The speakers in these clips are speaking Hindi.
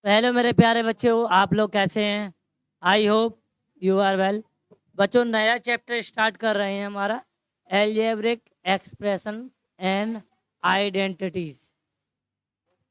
तो हेलो मेरे प्यारे बच्चों, आप लोग कैसे हैं? I hope you are well. बच्चों, नया चैप्टर स्टार्ट कर रहे हैं हमारा algebraic expression and identities.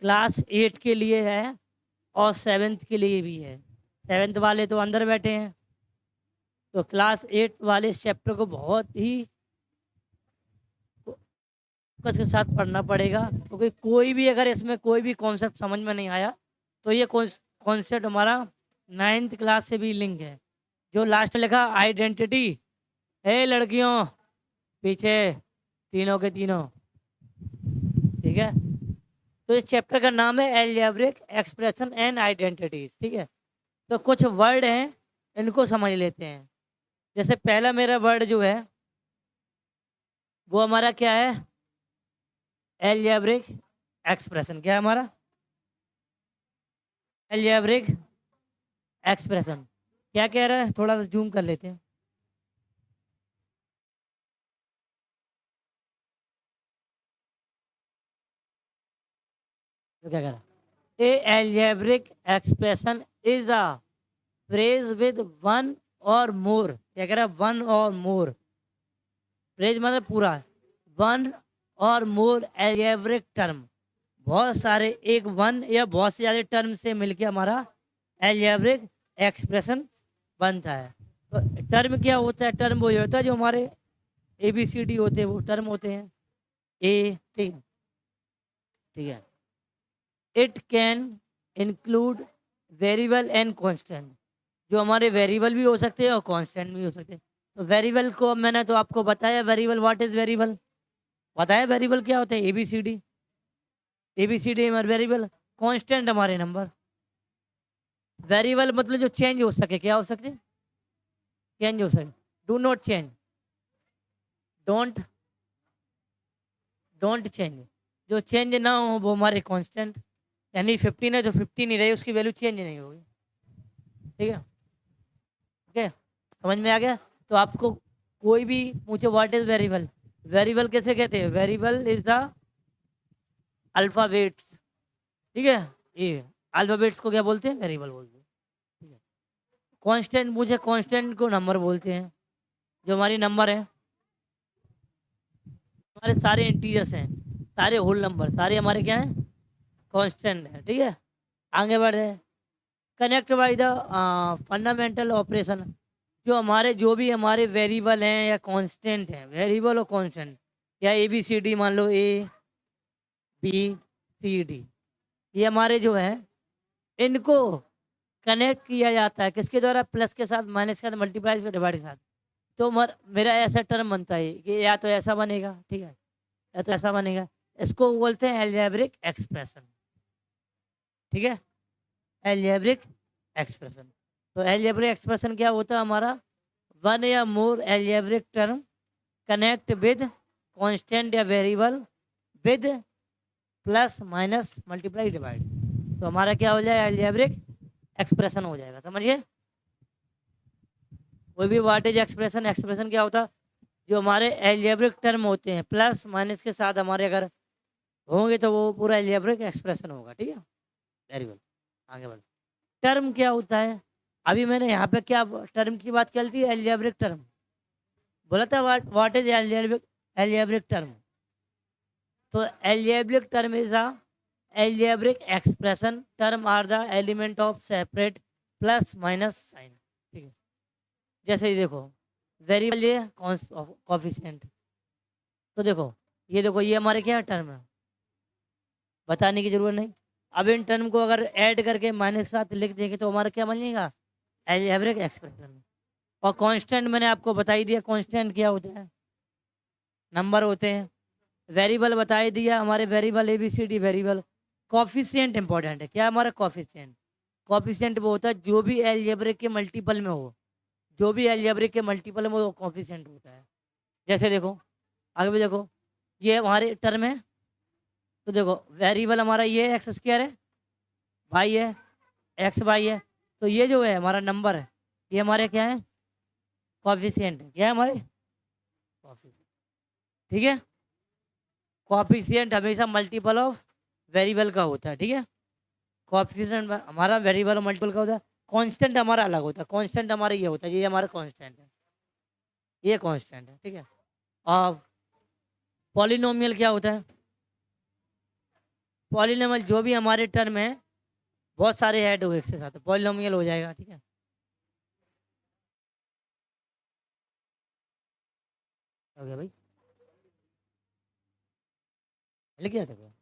Class 8 के लिए है और 7th के लिए भी है। 7th वाले तो अंदर बैठे हैं, तो क्लास 8 वाले इस चैप्टर को बहुत ही फोकस के साथ पढ़ना पड़ेगा, क्योंकि कोई भी अगर इसमें कोई भी कॉन्सेप्ट समझ में नहीं आया तो ये कॉन्सेप्ट हमारा 9th क्लास से भी लिंक है। जो लास्ट में लिखा आइडेंटिटी, है लड़कियों पीछे, तीनों के तीनों, ठीक है। तो इस चैप्टर का नाम है एल्जेब्रिक एक्सप्रेशन एंड आइडेंटिटीज, ठीक है। तो कुछ वर्ड हैं, इनको समझ लेते हैं। जैसे पहला मेरा वर्ड जो है वो हमारा क्या है? Algebraic expression. क्या है हमारा? Algebraic expression. क्या कह रहा है? थोड़ा सा जूम कर लेते हैं। तो क्या कह रहा है? A algebraic expression is a phrase with one or more. क्या कह रहा है? One or more. फ्रेज मतलब पूरा, one or more algebraic term. बहुत सारे एक वन या बहुत से ज़्यादा टर्म से मिलके हमारा एल्जेब्रिक एक्सप्रेशन बनता है। तो टर्म क्या होता है? टर्म वो होता है जो हमारे ABCD होते हैं, वो टर्म होते हैं। ए, ठीक, ठीक है। It can include variable and constant. जो हमारे वेरिएबल भी हो सकते हैं और कांस्टेंट भी हो सकते हैं। तो वेरिएबल को मैंने तो आपको बताया, वेरिएबल, व्हाट इज वेरिएबल बताया। वेरिएबल क्या होता है? ABCD, ABCD हमारे वेरिएबल। कांस्टेंट हमारे नंबर। वेरिएबल मतलब जो चेंज हो सके। क्या हो सकते? चेंज हो सके। Do not change, don't don't change. जो चेंज ना हो वो हमारे कांस्टेंट। यानी 15 है तो 15 ही रहे, उसकी वैल्यू चेंज नहीं होगी, ठीक है। ओके, समझ में आ गया? तो आपको कोई भी पूछे व्हाट इज वेरिएबल, वेरिएबल कैसे कहते हैं? वेरिएबल इज द अल्फाबेट्स, ठीक है। ये अल्फाबेट्स को क्या बोलते हैं? वेरिएबल बोलते हैं, ठीक है। कांस्टेंट, मुझे कांस्टेंट को नंबर बोलते हैं। जो हमारी नंबर है, हमारे सारे इंटीजर्स हैं, सारे होल नंबर, सारे हमारे क्या हैं? कांस्टेंट है, ठीक है। आगे बढ़े। Connect by the fundamental operation. जो हमारे जो भी हमारे वेरिएबल हैं या कांस्टेंट हैं, वेरिएबल और कांस्टेंट, या ABCD मान लो, ABCD, ये हमारे जो है इनको कनेक्ट किया जाता है किसके द्वारा? प्लस के साथ, माइनस के साथ, मल्टीप्लाई के डिवाइड के साथ। तो मेरा ऐसा टर्म बनता है कि या तो ऐसा बनेगा, ठीक है, या तो ऐसा बनेगा। इसको बोलते हैं एल्जेब्रिक एक्सप्रेशन, ठीक है। Algebraic expression. तो एल्जेब्रिक एक्सप्रेशन क्या होता है हमारा? वन या more algebraic term connect with constant या variable with plus minus multiply divide. तो हमारा क्या हो जाएगा? एल्जेब्रिक एक्सप्रेशन हो जाएगा, समझिए। कोई भी व्हाट इज एक्सप्रेशन, एक्सप्रेशन क्या होता है? जो हमारे एल्जेब्रिक टर्म होते हैं प्लस माइनस के साथ हमारे अगर होंगे तो वो पूरा एल्जेब्रिक एक्सप्रेशन होगा, ठीक है। वेरी वेल, आगे बढ़ो। टर्म क्या होता है? अभी मैंने यहाँ पे क्या टर्म की बात कर थी? एल्जेब्रिक टर्म बोला था। What is algebraic, algebraic term. तो algebraic term is a algebraic expression term are the element of separate plus minus sign, ठीक है। जैसे ही देखो, वेरिएबल ये कॉफिशिएंट। तो देखो, ये देखो, ये हमारे क्या टर्म है, बताने की जरूरत नहीं। अब इन टर्म को अगर ऐड करके माइनस के साथ लिख देंगे तो हमारा क्या बनेगा? Algebraic expression. और कांस्टेंट मैंने आपको बता ही दिया, कांस्टेंट क्या होता है? नंबर होते हैं। वेरिएबल बता ही दिया, हमारे variable ABCD variable. Coefficient important है। क्या हमारा कॉफिशिएंट? कॉफिशिएंट वो होता है जो भी एल्जेब्रिक के मल्टीपल में हो, जो भी एल्जेब्रिक के मल्टीपल में वो कॉफिशिएंट होता है। जैसे देखो, आगे भी देखो, ये हमारे टर्म है। तो देखो, वेरिएबल हमारा ये एक्स स्क्वायर है, वाई है, एक्स वाई है। तो ये जो है हमारा नंबर है, ये हमारे क्या है? कॉफिशिएंट है। क्या है हमारे? कॉफिशिएंट, ठीक है। कॉफिशिएंट हमेशा मल्टीपल ऑफ वेरिएबल का होता है, ठीक है। कोएफिशिएंट हमारा वेरिएबल और मल्टीपल का होता है, कांस्टेंट हमारा अलग होता है, कांस्टेंट हमारा ये होता है, ये हमारा कांस्टेंट है, ये कांस्टेंट है, ठीक है। और पॉलिनोमियल क्या होता है? पॉलिनोमियल जो भी हमारे टर्म है बहुत सारे ऐड हो एक से साथ पॉलिनोमियल हो जाएगा, ठीक है। हो गया भाई, लिख गया था क्या?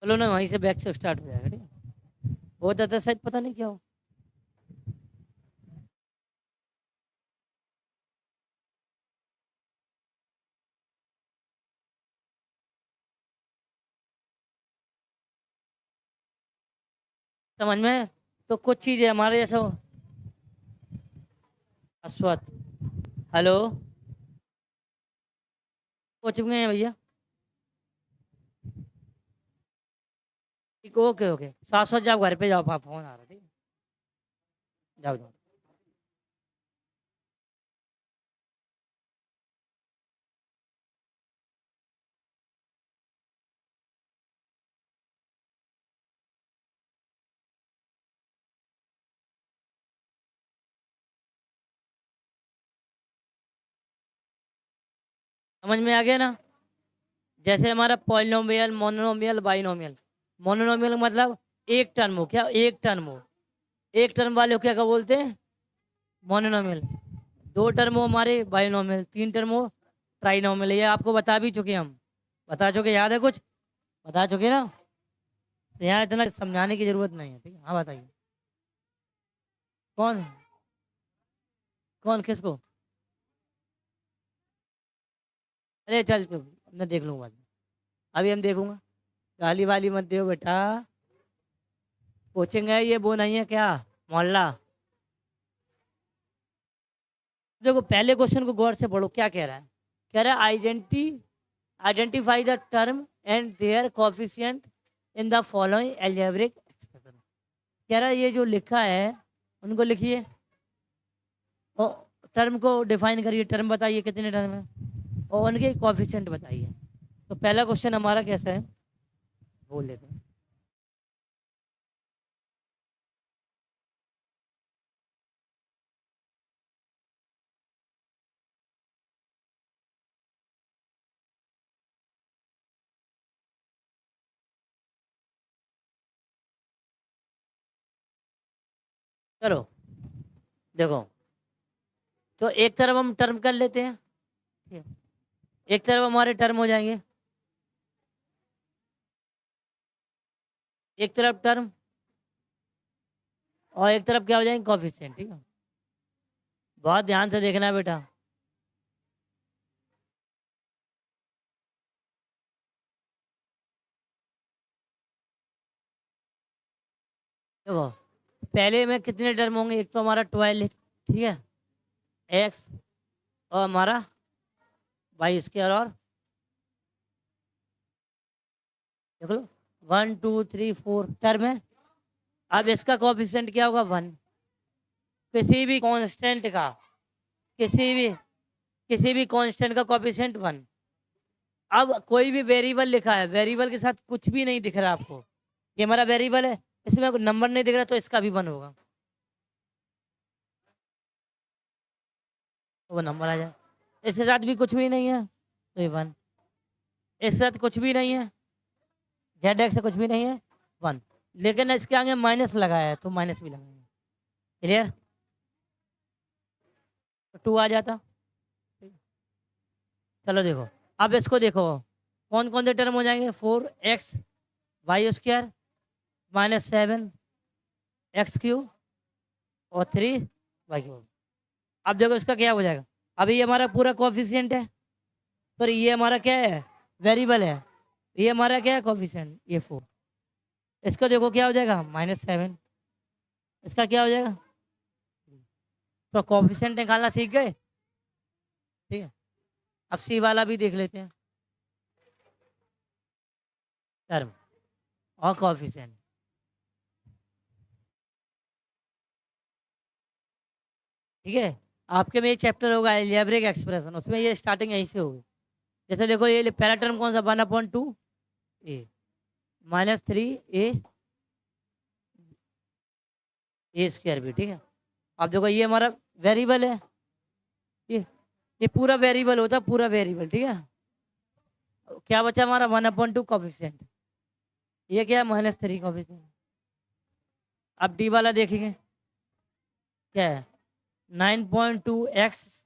चलो ना वहीं से बैक से स्टार्ट हो जाएगा, ठीक है। वो था शायद, पता नहीं क्या हो। समझ में? तो कुछ चीजें हमारे जैसा अश्वत, हेलो, पहुंच गए हैं भैया? ठीक, ओके ओके, साथ साथ जाओ, घर पे जाओ, पापा फोन आ रहा है, ठीक है। जाओ जाओ। समझ में आ गया ना? जैसे हमारा पॉलिनोमियल, मोनोनोमियल, बाइनोमियल। मोनोनोमियल मतलब एक टर्म हो, क्या एक टर्म हो, एक टर्म वाले को क्या बोलते हैं? मोनोनोमियल। दो टर्म हो हमारे बाइनोमियल, तीन टर्म हो ट्राइनोमियल। ये आपको बता भी चुके हम, बता चुके, याद है कुछ? बता चुके ना? तो यहाँ इतना समझाने की जरूरत नहीं है, ठीक है। हाँ बताइए, कौन? कौन किसको? अरे चल चुप, मैं देख लूंगा बाद में। अभी हम देखूंगा, गाली वाली मत दो बेटा। कोचिंग है ये, वो नहीं है क्या मोहल्ला? देखो पहले क्वेश्चन को गौर से पढ़ो, क्या कह रहा है? कह रहा है identify the term and their coefficient in the following algebraic expression. कह रहा है ये जो लिखा है उनको लिखिए और टर्म को डिफाइन करिए, टर्म बताइए कितने टर्म है और उनके कोफिशिएंट बताइए। तो पहला क्वेश्चन हमारा कैसा है, बोल लेते हैं। चलो देखो, तो एक तरफ हम टर्म कर लेते हैं, ठीक है? एक तरफ हमारे टर्म हो जाएंगे, एक तरफ टर्म और एक तरफ क्या हो जाएंगे, कॉफिशिएंट, ठीक है। बहुत ध्यान से देखना है बेटा। देखो पहले में कितने टर्म होंगे, एक तो हमारा 12, ठीक है, एक्स, और हमारा वाई स्क्वायर, और देख लो 1 2 3 4 टर्म है। अब इसका कोफिशिएंट क्या होगा, 1। किसी भी कांस्टेंट का, किसी भी किसी भी कांस्टेंट का कोफिशिएंट 1। अब कोई भी वेरिएबल लिखा है, वेरिएबल के साथ कुछ भी नहीं दिख रहा आपको, ये हमारा वेरिएबल है, इसमें नंबर नहीं दिख रहा, तो इसका भी 1 होगा, तो वो नंबर आ जाए। इसके साथ भी कुछ भी नहीं है तो ये 1, इसके साथ कुछ भी नहीं है, जेड एक्स से कुछ भी नहीं है, 1। लेकिन इसके आगे माइनस लगाया है तो माइनस भी लगाएंगे, क्लियर? तो 2 आ जाता। चलो देखो, अब इसको देखो, कौन कौन से टर्म हो जाएंगे, 4x वाई स्क्वायर -7 x³ और 3 y³। अब देखो इसका क्या हो जाएगा, अभी ये हमारा पूरा कोफिशिएंट है, पर ये हमारा क्या है, वेरिएबल है, ये हमारा क्या है, कोफिशिएंट, ये 4। इसका देखो क्या हो जाएगा, -7, इसका क्या हो जाएगा। तो कोफिशिएंट निकालना सीख गए, ठीक है। अब सी वाला भी देख लेते हैं, टर्म और कोफिशिएंट, ठीक है। आपके में ये चैप्टर होगा अलजेब्रिक एक्सप्रेशन, उसमें ये स्टार्टिंग यहीं से होगी। जैसे देखो ये पहला टर्म कौन सा, 1/2, ए माइनस 3a स्क्वायर बी, ठीक है। अब देखो ये हमारा वेरिएबल है, ये ये पूरा वेरिएबल होता है, पूरा वेरिएबल, ठीक है। क्या बचा हमारा 1/2 कोफिशिएंट, ये क्या है -3 कोफिशिएंट। अब डी वाला देखेंगे क्या है 9.2x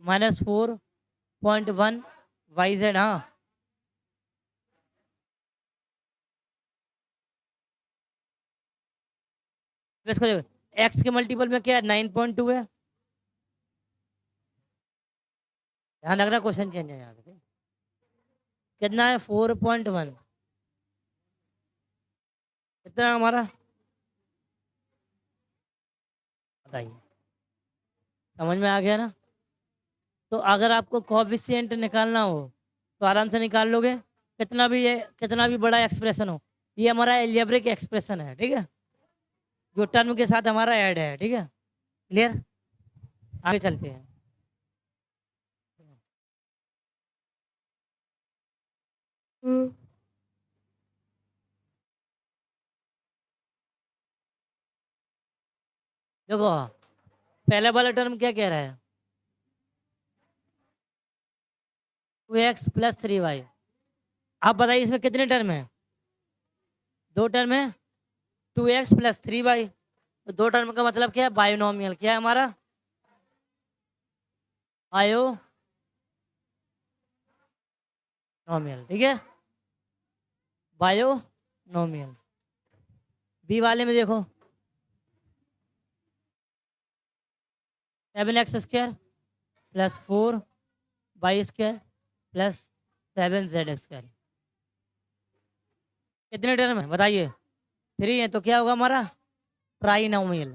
-4.1 YZ। हाँ इसको देखो x के मल्टीपल में क्या है 9.2 है। ध्यान रखना क्वेश्चन चेंज है यहाँ पे। कितना है 4.1, कितना है हमारा बताइए, समझ में आ गया ना। तो अगर आपको कोएफिशिएंट निकालना हो तो आराम से निकाल लोगे, कितना भी बड़ा एक्सप्रेशन हो। ये हमारा एल्जेब्रिक एक्सप्रेशन है, ठीक है, जो टर्म के साथ हमारा ऐड है, ठीक है। क्लियर, आगे चलते हैं। देखो पहला वाला टर्म क्या कह रहा है 2x + 3y। आप बताइए इसमें कितने टर्म है, 2 टर्म है, 2x + 3y। तो 2 टर्म का मतलब क्या है बायोनोमियल, क्या है हमारा बायोनोमियल, ठीक है, बायोनोमियल। बी वाले में देखो 7x² + 4y² + 7z²। कितने टर्म है बताइए 3 है, तो क्या होगा हमारा ट्राइनोमियल।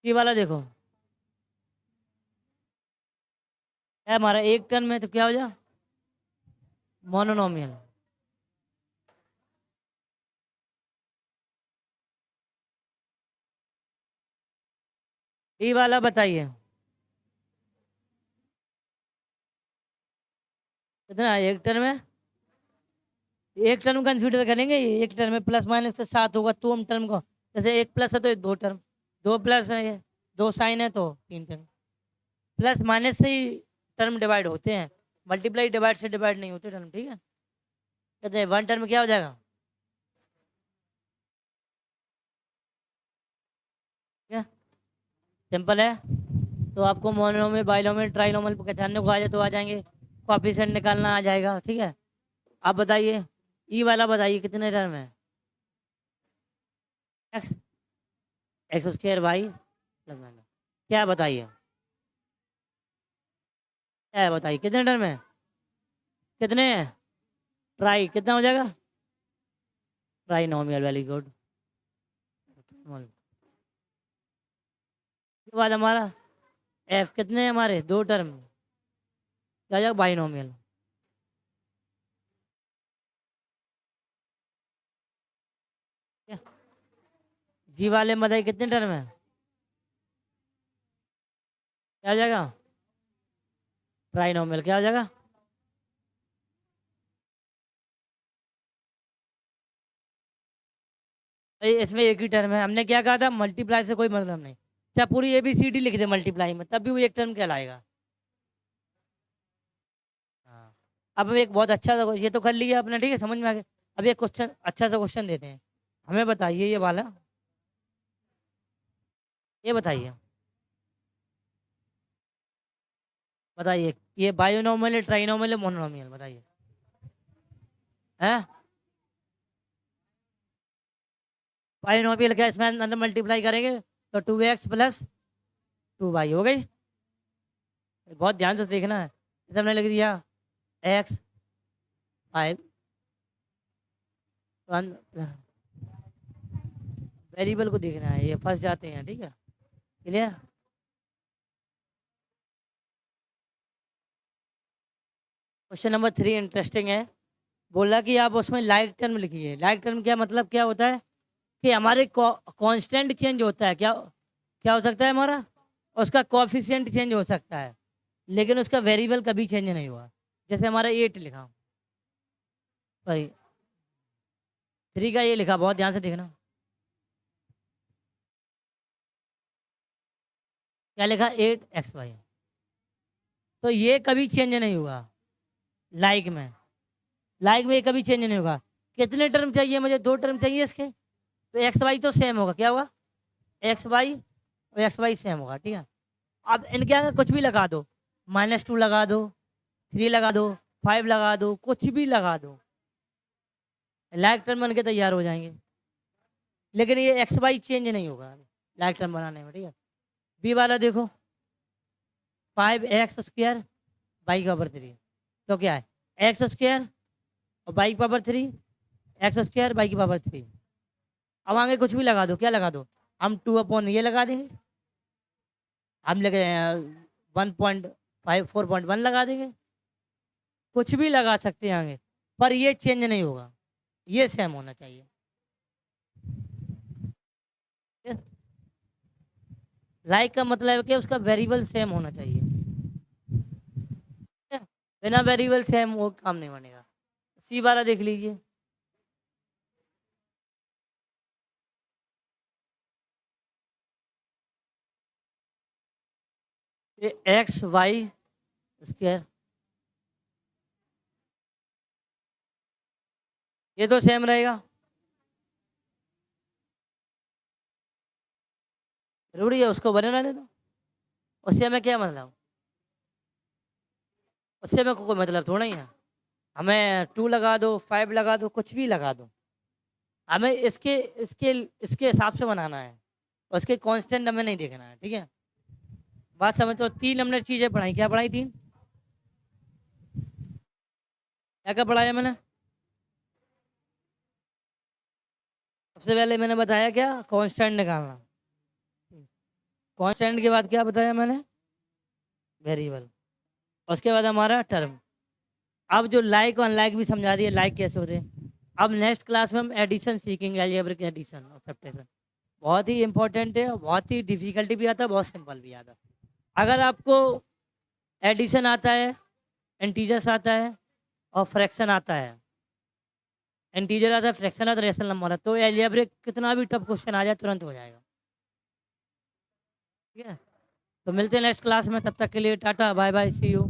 ये वाला देखो क्या हमारा एक टर्म में, तो क्या हो जाए मोनोनोमियल। ये वाला बताइए कितना, एक टर्म है, एक टर्म कंसीडर करेंगे, एक टर्म में प्लस माइनस के साथ होगा तो हम टर्म को, जैसे एक प्लस है तो 2 टर्म, 2 प्लस है ये 2 साइन है तो 3 टर्म। प्लस माइनस से ही टर्म डिवाइड होते हैं, मल्टीप्लाई डिवाइड से डिवाइड नहीं होते टर्म, ठीक है। कहते हैं 1 टर्म क्या हो जाएगा, क्या सिंपल है। तो आपको मोनोमियल बाइनोमियल ट्राइनोमियल पहचानने को आ जाए तो आ जाएंगे, कोएफिशिएंट निकालना आ जाएगा, ठीक है। आप बताइए ई वाला बताइए कितने टर्म है एक्स x² y क्या बताइए, क्या है बताइए कितने टर्म है, कितने हैं ट्राई, कितना हो जाएगा ट्राइनोमियल, वेरी गुड। के बाद हमारा एफ कितने हैं हमारे 2 टर्म, क्या हो जाएगा बाइनोमियल। जी वाले में बताइए कितने टर्म है, क्या हो जाएगा ट्राइनोमियल, क्या हो जाएगा इसमें एक ही टर्म है। हमने क्या कहा था मल्टीप्लाई से कोई मतलब नहीं, चाहे पूरी ABCD लिख दे मल्टीप्लाई में तब भी वो एक टर्म कहलाएगा। हाँ अब एक बहुत अच्छा सा ये तो कर लिया आपने, ठीक है, समझ में आ गया। अब एक क्वेश्चन अच्छा सा क्वेश्चन देते हैं, हमें बताइए ये वाला, ये बताइए बताइए ये बायोनॉर्मल है ट्राइनोमियल है मोनोनॉमियल बताइए है। बायोनॉमियल क्या इसमें अंदर मल्टीप्लाई करेंगे तो 2x + 2y हो गई। बहुत ध्यान से देखना है, जैसे हमने लिख दिया x 5 1 वेरिएबल को देखना है, ये फंस जाते हैं, ठीक है। क्लियर, क्वेश्चन नंबर 3 इंटरेस्टिंग है। बोला कि आप उसमें लाइक टर्म लिखिए। लाइक टर्म क्या मतलब क्या होता है कि हमारे कांस्टेंट चेंज होता है, क्या क्या हो सकता है हमारा उसका कोएफिशिएंट चेंज हो सकता है, लेकिन उसका वेरिएबल कभी चेंज नहीं हुआ। जैसे हमारा 8 लिखा भाई, 3 का ये लिखा, बहुत ध्यान से देखना, क्या लिखा, 8xy। तो ये कभी चेंज नहीं हुआ लाइक में, लाइक में ये कभी चेंज नहीं होगा। कितने टर्म चाहिए मुझे, 2 टर्म चाहिए इसके, तो एक्स वाई तो सेम होगा, क्या होगा, एक्स वाई और एक्स वाई सेम होगा, ठीक है। अब इनके आगे कुछ भी लगा दो, -2 लगा दो, 3 लगा दो, 5 लगा दो, कुछ भी लगा दो, लाइक टर्म बन के तैयार हो जाएंगे। लेकिन ये एक्स वाई चेंज नहीं होगा लाइक टर्म बनाने में, ठीक है। बी वाला देखो, 5x² बाई का पावर 3, तो क्या है, x² और बाई की पावर 3, x² बाई की पावर 3। अब आगे कुछ भी लगा दो, क्या लगा दो, हम 2 ये लगा देंगे, हम लगे 1.5 4.1 लगा देंगे, कुछ भी लगा सकते हैं आगे, पर ये चेंज नहीं होगा, ये सेम होना चाहिए। लाइक का मतलब है कि उसका वेरिएबल सेम होना चाहिए, बिना वेरिएबल सेम वो काम नहीं बनेगा। सी वाला देख लीजिए, ये x y², ये तो सेम रहेगा, जरूरी है उसको बने रहने दो, उससे हमें क्या मतलब, उससे हमें कोई मतलब थोड़ा ही है। हमें 2 लगा दो, 5 लगा दो, कुछ भी लगा दो, हमें इसके इसके इसके हिसाब से बनाना है, उसके कांस्टेंट हमें नहीं देखना है, ठीक है। बात समझ, तो 3 हमने चीजें पढ़ाई, क्या पढ़ाई, 3 क्या क्या पढ़ाया मैंने, सबसे पहले मैंने बताया क्या, कांस्टेंट निकालना, कांस्टेंट के बाद क्या बताया मैंने, वेरिएबल, उसके बाद हमारा टर्म। अब जो लाइक और अनलाइक भी समझा दिए, लाइक कैसे होते हैं। अब नेक्स्ट क्लास में हम एडिशन सीखेंगे, अलजेब्रिक एडिशन और सब्ट्रैक्शन, बहुत ही इंपॉर्टेंट है, और बहुत ही डिफिकल्टी भी आता है, बहुत सिंपल भी आता है। अगर आपको एडिशन आता है, इंटीजर्स आता है और फ्रैक्शन आता है, इंटीजर आता है, फ्रैक्शन आता है, रेशनल नंबर आता है, तो अलजेब्रिक कितना भी टफ क्वेश्चन आ जाए तुरंत हो जाएगा, ठीक है। तो मिलते हैं नेक्स्ट क्लास में, तब तक के लिए tata bye bye, see you.